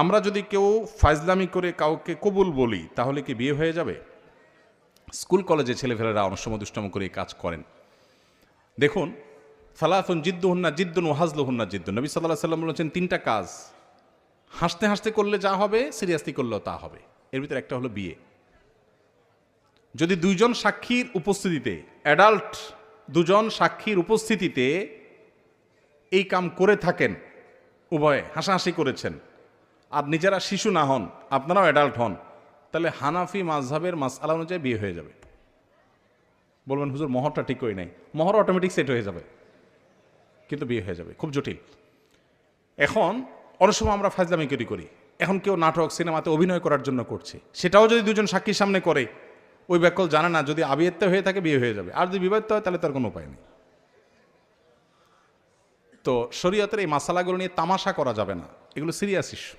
আমরা যদি কেউ ফাজলামি করে কাউকে কবুল বলি তাহলে কি বিয়ে হয়ে যাবে? স্কুল কলেজে ছেলেফেলেরা অনেক সময় দুষ্টামি করে এই কাজ করেন। দেখুন, ফালাফুন জিদ্দুহুন্না জিদ্দুন ও হাজলুহুন্না জিদ্দুন। নবী সাল্লাল্লাহু আলাইহি ওয়াসাল্লাম বলেছেন তিনটা কাজ হাসতে হাসতে করলে যা হবে সিরিয়াসলি করলেও তা হবে। এর ভিতরে একটা হলো বিয়ে। যদি দুইজন সাক্ষীর উপস্থিতিতে, অ্যাডাল্ট দুজন সাক্ষীর উপস্থিতিতে এই কাম করে থাকেন, উভয়ে হাসাহাসি করেছেন, আর নিজেরা শিশু না হন, আপনারাও অ্যাডাল্ট হন, তাহলে হানাফি মাযহাবের মাসআলা অনুযায়ী বিয়ে হয়ে যাবে। বলবেন হুজুর মোহরটা ঠিক করি নাই। মোহর অটোমেটিক সেট হয়ে যাবে, কিন্তু বিয়ে হয়ে যাবে। খুব জটিল। এখন অনেক সময় আমরা ফাজলামি করি। এখন কেউ নাটক সিনেমাতে অভিনয় করার জন্য করছে, সেটাও যদি দুজন সাক্ষীর সামনে করে, ওই ব্যাকল জানে না, যদি আবিয়াত্তে হয়ে থাকে বিয়ে হয়ে যাবে, আর যদি বিবাহিত হয় তাহলে তার কোনো উপায় নেই। তো শরীয়তের এই মাসালাগুলো নিয়ে তামাশা করা যাবে না, এগুলো সিরিয়াস ইস্যু।